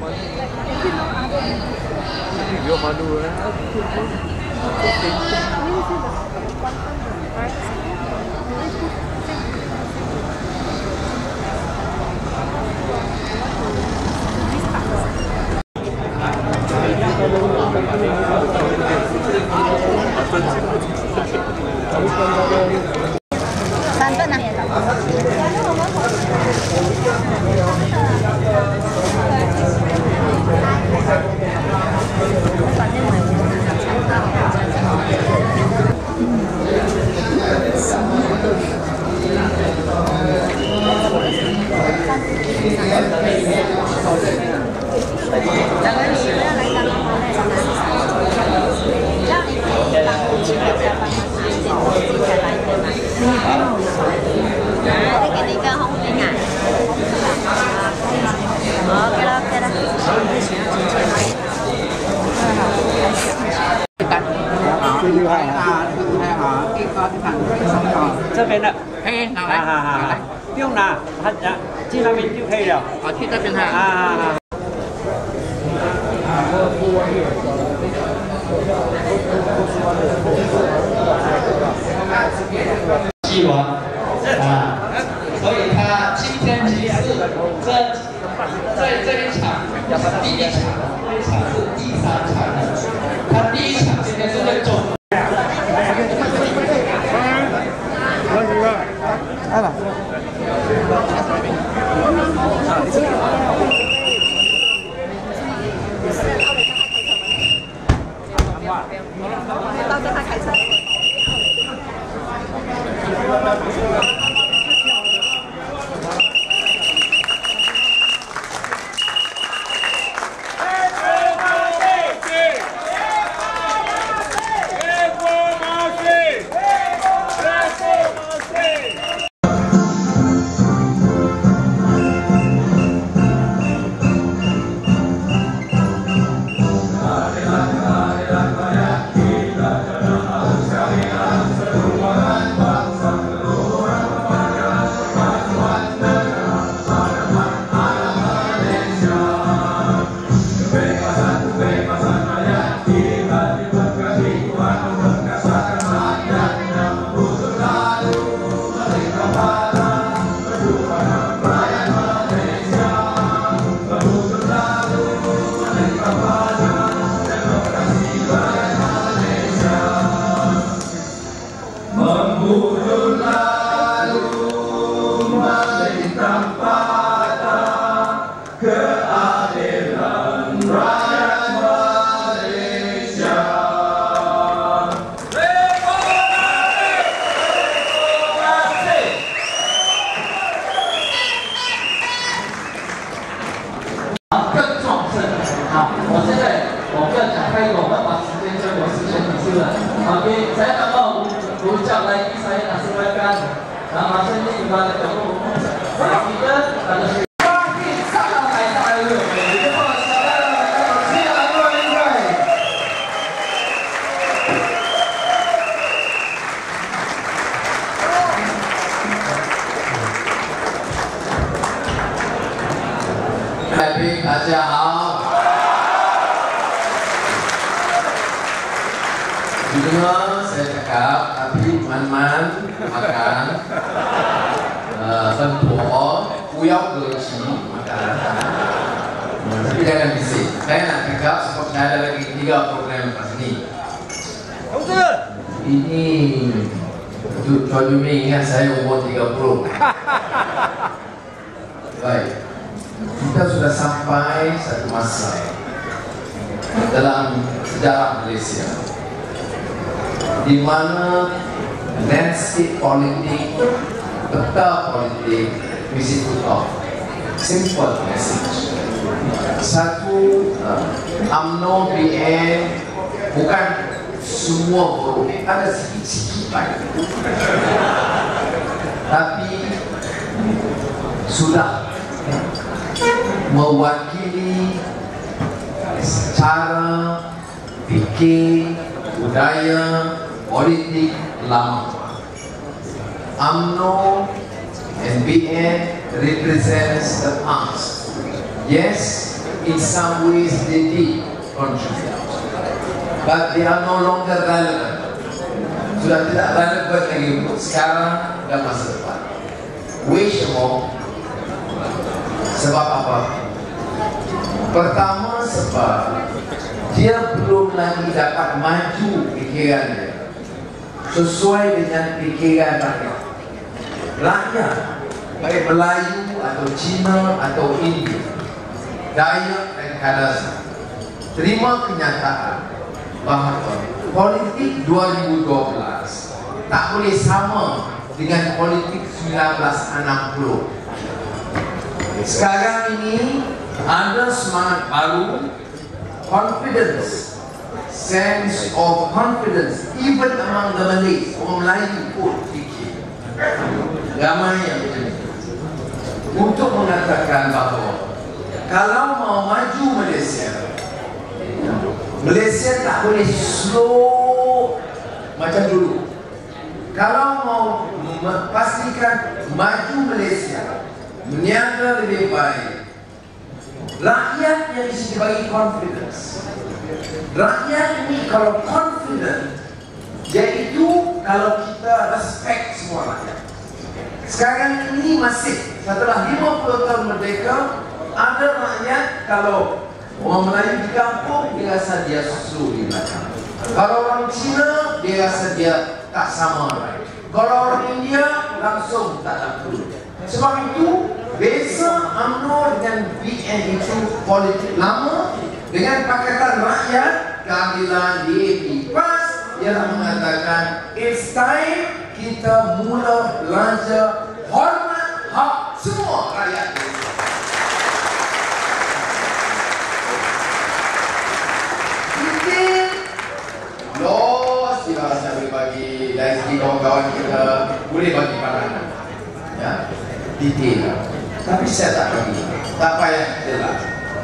Video malu lah.这边的，可以拿来，拿来，不用拿，他去那边就可以了。好，去这边看。帝王啊，所以他今天其实这一场第一场，这一场是第3场，他第1场今天是在中。到时候他开车。大家好，jujur saya cakap tapi man-man makan bentuk puyau gerci makan tapi jangan bising. Saya nak cakap sebab saya ada lagi 3 program kat sini. Ini Tuan Jumi ingat saya umur 30. Baik, kita sudah sampai satu masa dalam sejarah Malaysia di mana landscape politik, peta politik mesti tukar. Simple message. Satu, UMNO BN bukan semua buruk, ada sikit-sikit baik, tapi sudah mewakili cara fikir, budaya, politik lama. UMNO and BN represents the past. Yes, in some ways they did contribute, but they are no longer relevant. Sudah tidak relevan lagi untuk sekarang dan masa depan. Sebab apa? Pertama, sebab dia belum lagi dapat maju pikirannya sesuai dengan pikiran rakyat. Rakyat, baik Melayu atau Cina atau India, Dayak dan Kadazan, terima kenyataan bahawa politik 2012 tak boleh sama dengan politik 1960. Sekarang ini ada semangat baru, confidence, sense of confidence, even among the Malays, orang Melayu pun fikir ramai yang macam itu, untuk mengatakan bahawa kalau mau maju Malaysia tak boleh slow macam dulu. Kalau mau memastikan maju Malaysia, meniaga lebih baik, rakyat yang mesti dibagi confidence. Rakyat ini kalau confident, iaitu kalau kita respect semua rakyat. Sekarang ini masih setelah 50 tahun merdeka, ada rakyat kalau orang Melayu di kampung dia rasa dia susu di belakang. Kalau orang Cina dia rasa dia tak sama right. Kalau orang India langsung tak takut. Sebab itu beza UMNO dengan BN itu politik lama dengan Pakatan Rakyat Keadilan DAP PAS yang mengatakan it's time kita mula belajar hormat hak semua rakyat. Los kita rasa boleh bagi dari segi kawan-kawan kita boleh bagi pandangan, ya, detail. Tapi saya tak bagi, tak payah jelas.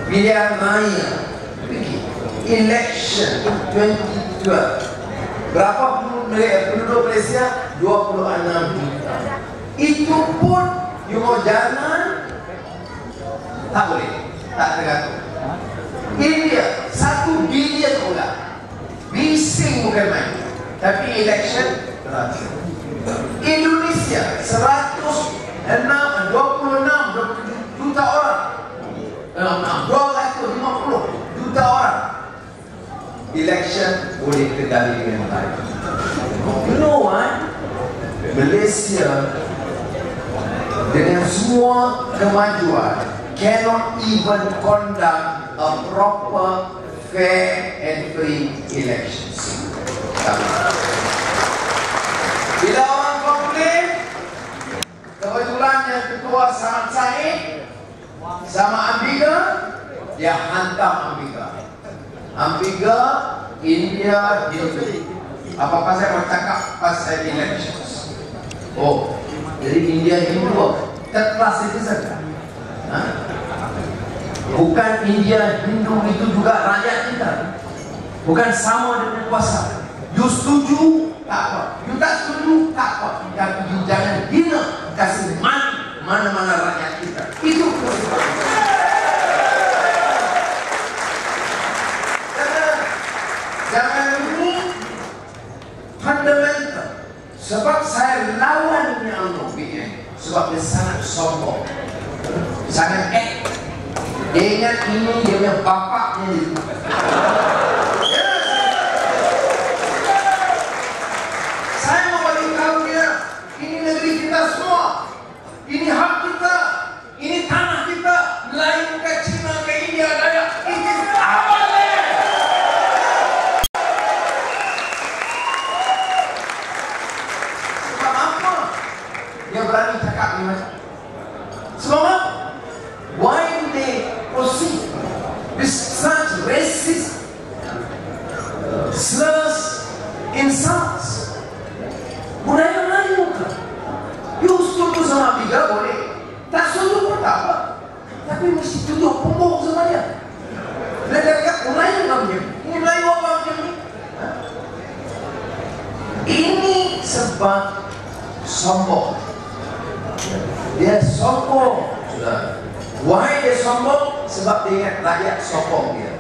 Pilihan raya, election 2012, berapa penduduk Malaysia? 26 juta. Itu pun you mau jalan tak boleh, tak tergantung. India 1 bilion orang. Bising bukan main. Tapi election berhasil. Indonesia 26 juta orang, 250 juta orang. Election boleh kendali dengan baik. You know what? Malaysia dengan semua kemajuan cannot even conduct a proper, fair and free elections. Bila orang komplain, kebetulan yang ketua Samad Said sama Ambiga, dia hantam Ambiga, India, Hindu. Apa-apa saya bercakap pasal elections. Oh, jadi India Hindu third class citizen. Bukan India Hindu itu juga rakyat kita. Bukan sama dengan kuasa. You setuju? Tak apa. You tak setuju? Tak apa. Tapi you jangan hina kasih mana-mana rakyat kita. Itu jangan ini fundamental. Sebab saya lawan UMNO BN. Sebab dia sangat sombong, sangat dia ingat ini dia punya bapaknya itu. Saya mau bagi tahu dia, ini negeri kita semua, ini hak kita, ini tanah kita. Melayu ke Cina ke India Dayak, ini apa ni? Sebab apa dia berani cakap ni macam? Sebab apa? Why do they proceed with such racist slurs, insults? Budaya Melayu kan? You setuju sama Biga boleh, tak setuju pun tak apa. Tapi mesti tuduh pembohong sama dia. Dia kata Melayu kan macam ini, Melayu apa macam ni? Ini sebab sombong. Dia sombong, sudah. Why dia sombong? sebab dia ingat rakyat sokong dia.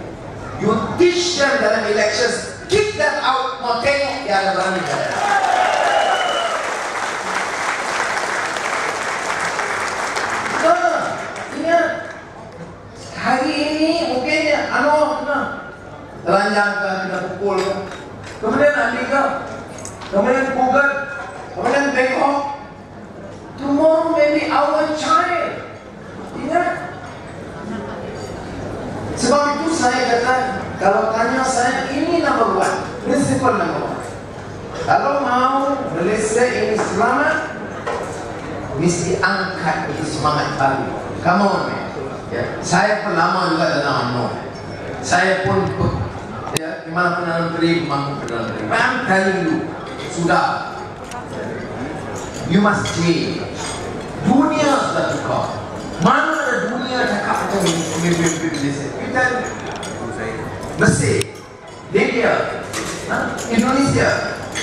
You teach them dalam elections, kick them out, mau tengok dia ada berani kata. Ingat, hari ini mungkin telanjang ke, kita pukul ke, kemudian Andika, kemudian Google, kemudian Bangkok. Tomorrow may be our child. Ingat. Sebab itu saya kata, kalau tanya saya, ini number one, principle number one. Kalau mau Malaysia ini selamat, mesti angkat itu semangat baru. Come on, man. Ya, saya pun lama juga dalam UMNO. Saya pun ya, gimana Perdana Menteri, pemangku Perdana Menteri. I'm telling you, sudah. You must change. Dunia sudah tukar. Mana ada dunia cakap macam ini? Kita Mesir, Libya, Indonesia,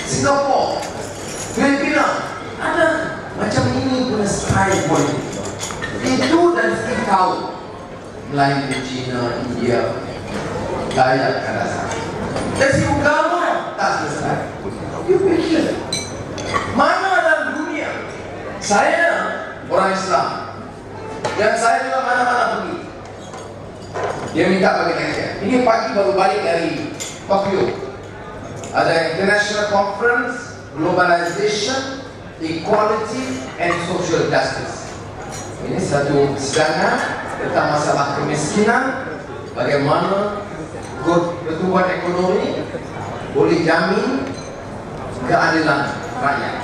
Singapura, Filipina, ada macam ini punya style politik. Itu dari segi tahu Melayu, China, India, gaya kadang. Dari segi agama tak selesai. You pikir mana dalam dunia? Saya orang Islam dan saya juga mana-mana pergi. Dia minta bagi saya. Ini pagi baru balik dari Tokyo. Ada International Conference Globalization, Equality and Social Justice. Ini satu sedangkan tentang masalah kemiskinan, bagaimana pertumbuhan ekonomi boleh jamin keadilan rakyat.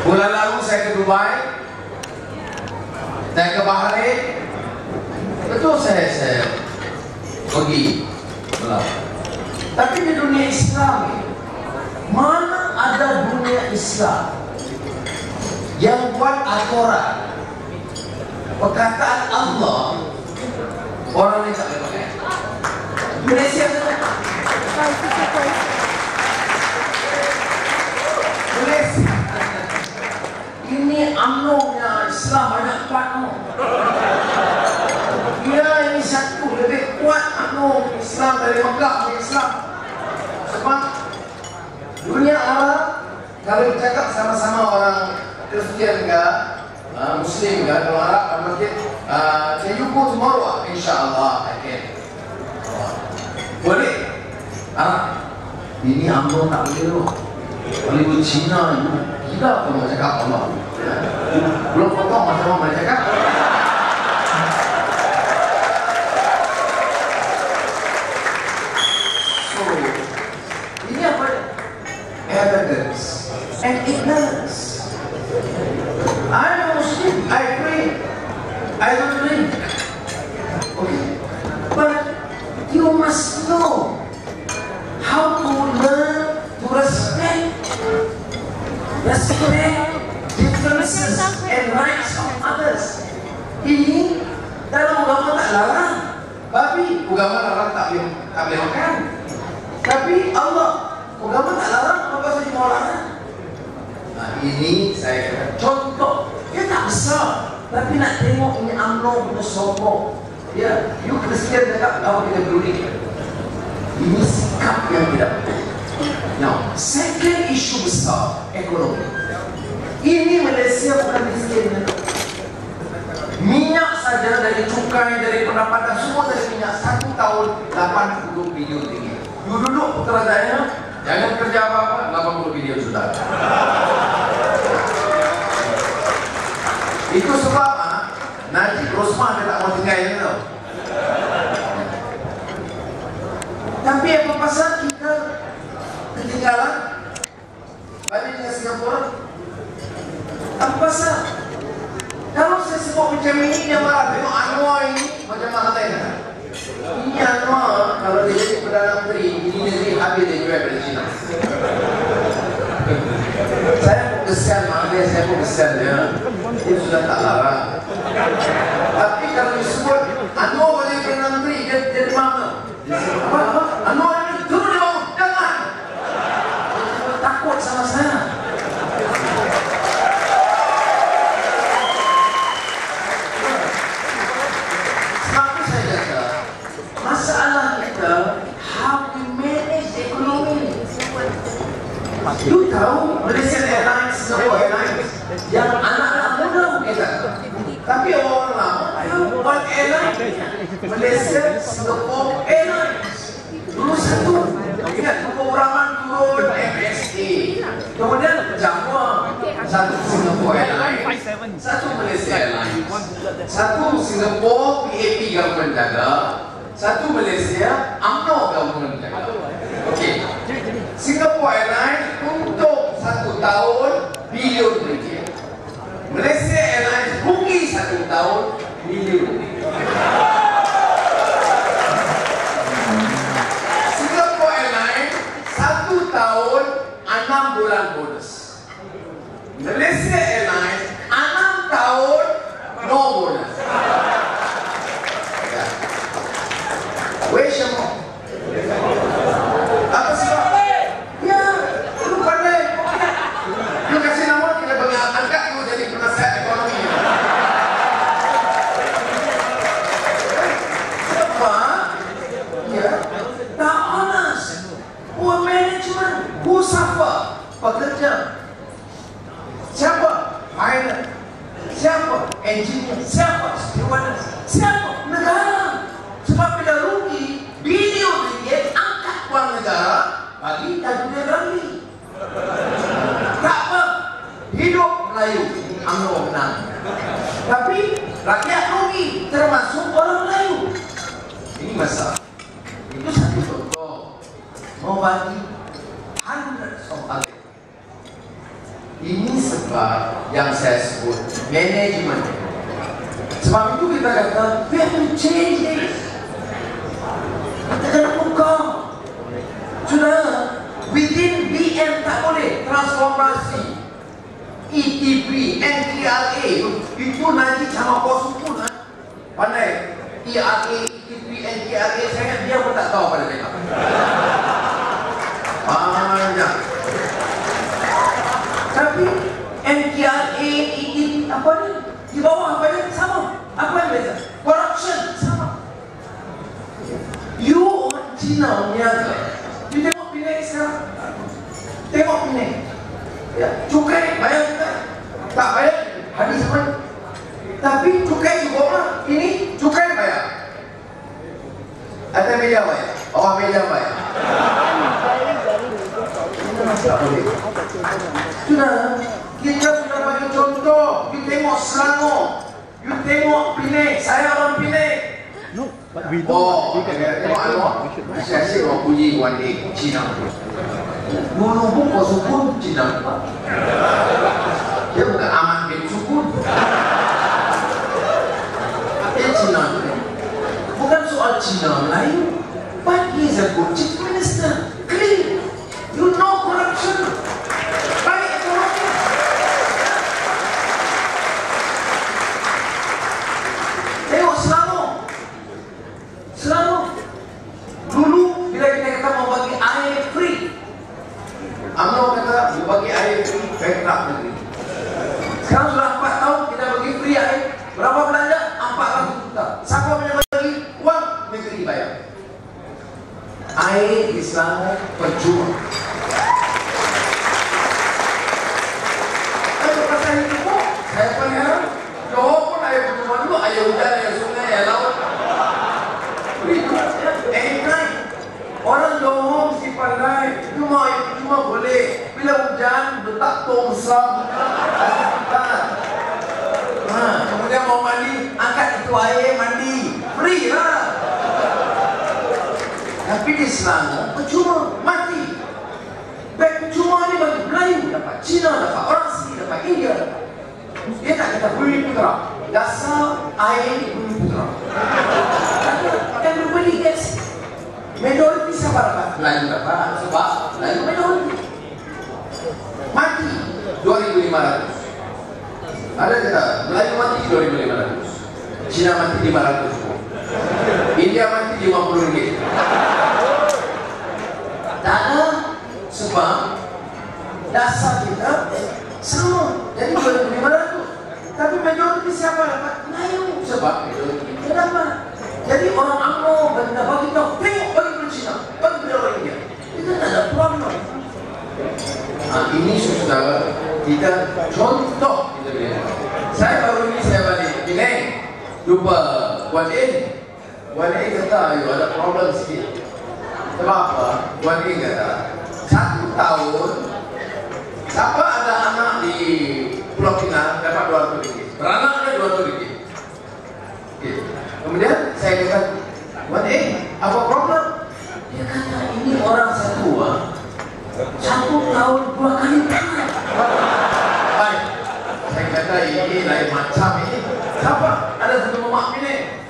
Bulan lalu saya ke Dubai, saya ke Bahrain, betul saya pergi melawan. Tapi di dunia Islam ini, mana ada dunia Islam yang buat aturan perkataan Allah orang ini tak boleh pakai? Malaysia saja. Malaysia. Ini UMNO-nya Islam banyak kuat. Ya, ini satu lebih kuat UMNO Islam dari Mekah Islam. Sebab dunia Arab kalau bercakap sama-sama orang Kristian ke Muslim ke kalau Arab masjid can you go tomorrow? InsyaAllah I can. Boleh? Ini UMNO tak boleh loh. Boleh Cina gila kalau nak cakap Allah. Belum potong macam mana cakap. So ini apa? Arrogance and ignorance. I'm a Muslim, I pray, I don't drink. Okay, but you must know how to learn to respect differences and rights of others. Ini dalam agama tak larang, tapi agama larang tak boleh makan. Tapi Allah agama tak larang, apa saja mau larang. Nah, ini saya kata contoh, dia tak besar, tapi nak tengok ini UMNO punya sokong. Ya, you Kristian cakap kau tidak peduli. Ini sikap yang tidak betul. Now, second issue besar ekonomi. Ini Malaysia bukan miskin. Minyak saja dari cukai, dari pendapatan semua dari minyak 1 tahun 80 bilion ringgit. You duduk putrajaya, jangan kerja apa-apa, 80 bilion sudah. Itu sebab Najib Rosman dia tak mau tinggal ini tau. Tapi apa pasal kita ketinggalan banding dengan Singapura? Apa pasal? Kalau saya sebut macam ini, dia marah. Tengok Anwar ini macam mana tanya? Ini Anwar kalau dia jadi Perdana Menteri, ini negeri habis dia jual pada China. Saya pun kesian dia, saya pun kesian dia. Dia sudah tak larang. Tapi kalau disebut Anwar boleh Perdana Menteri, dia jadi mana? Apa? Anwar ini turun di bawah, jangan! Takut sama saya. You tahu Malaysian Airlines, Singapore Airlines yang anak-anak muda mungkin tak tahu. Tapi orang lama tahu one airline, Malaysia Singapore Airlines. Dulu satu, ingat kekurangan turun MSA. Kemudian Jawa, satu Singapore Airlines, satu Malaysia Airlines, satu Singapore PAP government jaga, satu Malaysia UMNO government jaga. Okey. Singapore Airlines untuk 1 tahun bilion ringgit. Malaysia Airlines rugi 1 tahun bilion ringgit. Singapore Airlines 1 tahun 6 bulan bonus. Malaysia Airlines 6 tahun no bonus. Ya. Wei apa sebab? Ya, lu pandai. Lu kasih nama kita bagi angkat lu jadi penasihat ekonomi. Sebab ya, tak honest. Poor management, who suffer? Pekerja. Siapa? Pilot. Siapa? Engineer. Siapa? Stewardess. Siapa? Negara. Sebab bila rugi bilion ringgit angkat wang negara bagi tajudan rami. Tak apa, hidup Melayu UMNO menang. Tapi rakyat rugi, termasuk orang Melayu. Ini masalah. Itu satu contoh. Mau bagi hundreds of other. Ini sebab yang saya sebut manajemen. Sebab itu kita kata we have to change this. Kita kena buka. Sudah within BM tak boleh transformasi. ETP, NTRA itu nanti sama kos pun pandai. ERA, ETP, NTRA saya dia pun tak tahu pada mereka. Banyak. Tapi NTRA, ETP apa ni? Di bawah apa ni? Sama. Apa yang beza? Corruption sama. You orang Cina menjaga. You tengok Penang sekarang. Tengok Penang. Ya, cukai bayar kita. Tak bayar, hadis sama. Tapi cukai juga orang. Ini cukai bayar. Atas meja bayar. Bawah meja bayar. Tak boleh. Sudah, kita sudah bagi contoh. You tengok Selangor. You tengok Penang. Saya orang Penang. Oh, tengok Anwar. Asyik orang puji one day Cina. Dulu pun kau sukun Cina. Dia bukan Ahmad bin Sukun. Dia Cina. Bukan soal Cina Melayu. But he is a good chief minister. Clean. You know corruption. Baik ekonomi. Tengok Selangor. Selangor. Dulu bila kita kata mau bagi air free, UMNO kata mau bagi air free bankrupt negeri. Sekarang sudah 4 tahun kita bagi free air. Berapa belanja? 400 juta. Siapa yang bagi uang? Negeri bayar. Air di Selangor percuma. Kalau pasal itu pun saya pelihara. Johor pun air percuma dulu. Air hujan, air sungai, air laut. Orang Johor mesti pandai. Cuma boleh bila hujan letak tong besar. Kemudian mau mandi, angkat itu air mandi. Free lah. Tapi di Selangor percuma, mati. Baik percuma ni bagi Melayu dapat, Cina dapat, orang sini dapat, India dapat. Dia tak kata Bumi Putra. Dasar air Bumi Putra. Everybody gets majority siapa dapat? Melayu dapat. Sebab Melayu majority. Mati 2.500. Ada kata Melayu mati 2.500. Cina mati 500. India mati 50 ringgit. Tak ada. Sebab dasar kita sama. Jadi 2.500. Tapi majority siapa dapat? Melayu. Sebab kita dapat. Jadi orang UMNO bagi tahu, tengok bagi Cina, bagi orang India. Itu tak ada problem. Ini saudara kita contoh kita lihat. Saya baru ini saya balik Penang, lupa Wan In kata ayo ada problem sikit. Kenapa? Wan In kata 1 tahun siapa ada anak di Pulau Pinang dapat RM200, beranaknya RM200. Okay. Kemudian saya kata, Wan In, apa problem? Dia kata ini orang satu 1 tahun 2 kali beranak. Baik, saya kata ini lain macam ini. Siapa? Ada satu mamak ini.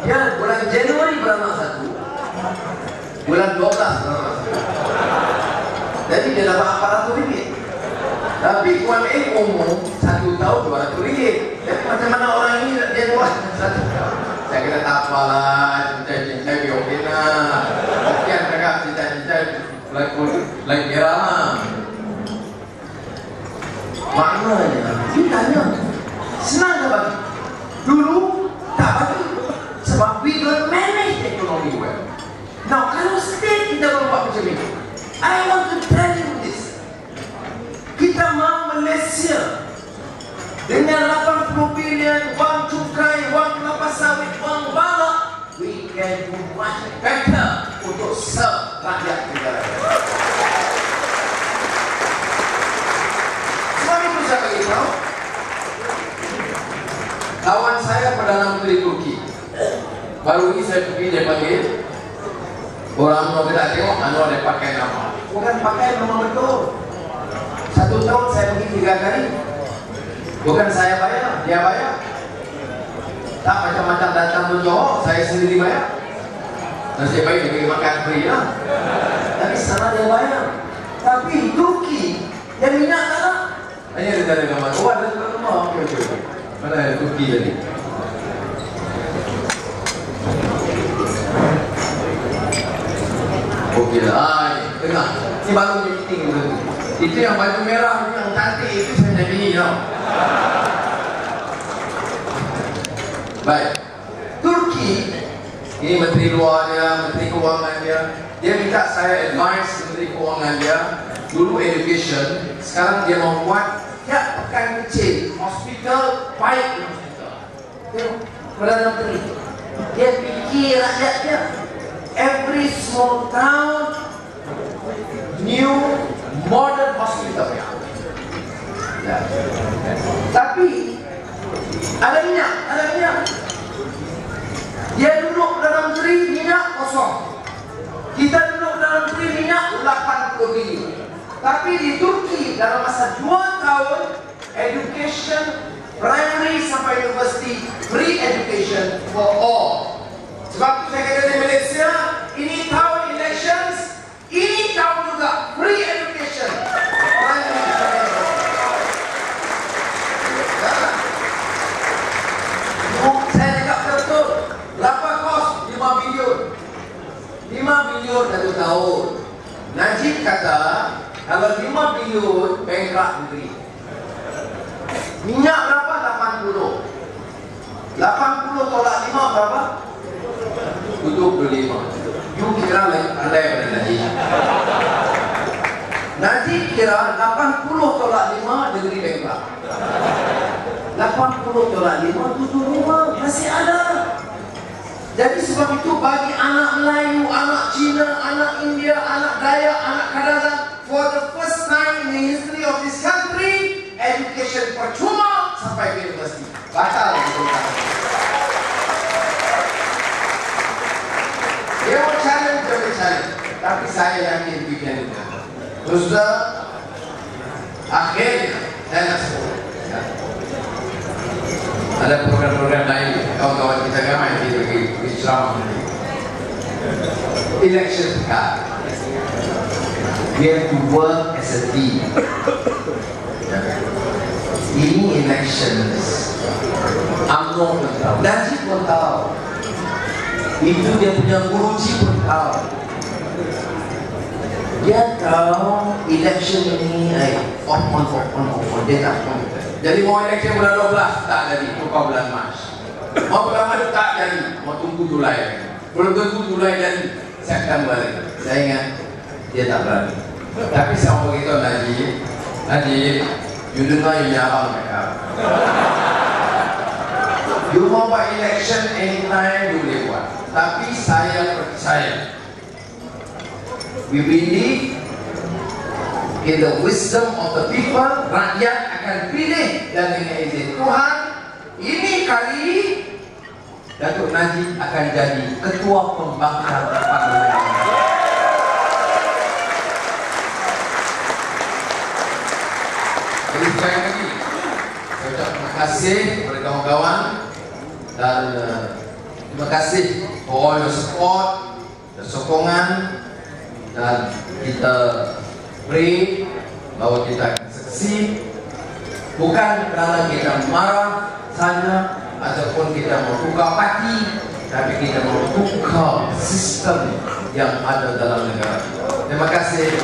Dia bulan Januari beranak 1, bulan 12 beranak 1. Jadi dia dapat RM400. Tapi Wan In umum 1 tahun RM200. Jadi macam mana orang ini dia buat 1 tahun? Saya kata tak apalah, cinta-cinta biar nak. Okian mereka cinta-cinta lain kira lah. Maknanya, dia tanya, senang tak bagi? Dulu tak bagi. Sebab we don't manage ekonomi well. Now, kalau state kita berbuat macam ini, I want to tell you this. Kita mau Malaysia dengan 80 bilion wang cukai, wang kelapa sawit, wang balak, we can do much better untuk serve rakyat negara. Sebab itu saya beritahu, kawan saya Perdana Menteri Turki, baru ini saya pergi dia panggil, orang mau kita tengok Anwar dia pakai nama, bukan pakai nama betul. 1 tahun saya pergi 3 kali. Bukan saya bayar, dia bayar. Tak macam-macam datang menjawab, saya sendiri bayar. Nasib baik dia bagi makan free lah. Tapi sana dia bayar. Tapi Turki, dia minyak tak nak. Hanya dia ada gambar. Oh ada gambar. Okey. Mana ada Turki tadi? Okey lah. Tengah. Ini baru meeting tadi. Itu yang baju merah, yang cantik itu saya bini tau. Baik, Turki ini menteri luar dia, menteri keuangan dia minta saya advice menteri keuangan dia. Dulu education, sekarang dia mau buat ya pekan kecil, hospital, baik hospital. Tengok, Perdana Menteri dia fikir rakyatnya. Every small town new modern hospital. Ya. Tapi ada minyak. Dia duduk dalam Menteri minyak kosong. Kita duduk dalam Menteri minyak 80 bilion. Tapi di Turki dalam masa 2 tahun education primary sampai university free education for all. Sebab itu saya kata di Malaysia ini tahun elections, ini tahun juga free education. Saya cakap betul. Berapa kos? 5 bilion. 5 bilion 1 tahun. Najib kata kalau 5 bilion bankrupt negeri. Minyak berapa? 80. 80 tolak 5 berapa? 75. You kira anda yang ada Najib. Najib kira 80 tolak 5 negeri bankrupt. 80 tolak 5 75 masih ada. Jadi sebab itu bagi anak Melayu, anak Cina, anak India, anak Dayak, anak Kadazan, for the first time in the history of this country, education percuma sampai ke universiti. Batal resultan. Dia mau challenge, dia mau challenge. Tapi saya yakin bikin itu. Terus akhirnya saya nak sebut. Ada program-program lain kawan-kawan kita ramai di Islam. Election card. We have to work as a team. Ini elections. UMNO pun tahu, Najib pun tahu. Itu dia punya guruji pun tahu. Dia tahu election ini on. Dia tak on. Jadi mau election bulan 12 tak jadi, lupa bulan Mac. Mau bulan Mac tak jadi, mau tunggu Julai. Belum tentu Julai dan September. Saya ingat dia tak berani. Tapi saya mau beritahu Najib, you do not nyawang mereka. You mau buat election anytime you boleh buat. Tapi saya percaya, we believe in the wisdom of the people. Rakyat akan pilih dan dengan izin Tuhan, ini kali Datuk Najib akan jadi ketua pembangkang parlimen. Jadi sekali lagi saya ucap terima kasih kepada kawan-kawan dan terima kasih for all your support dan sokongan, dan kita pray bahawa kita akan succeed, bukan kerana kita marah saja ataupun kita mau tukar parti, tapi kita mau tukar sistem yang ada dalam negara. Terima kasih.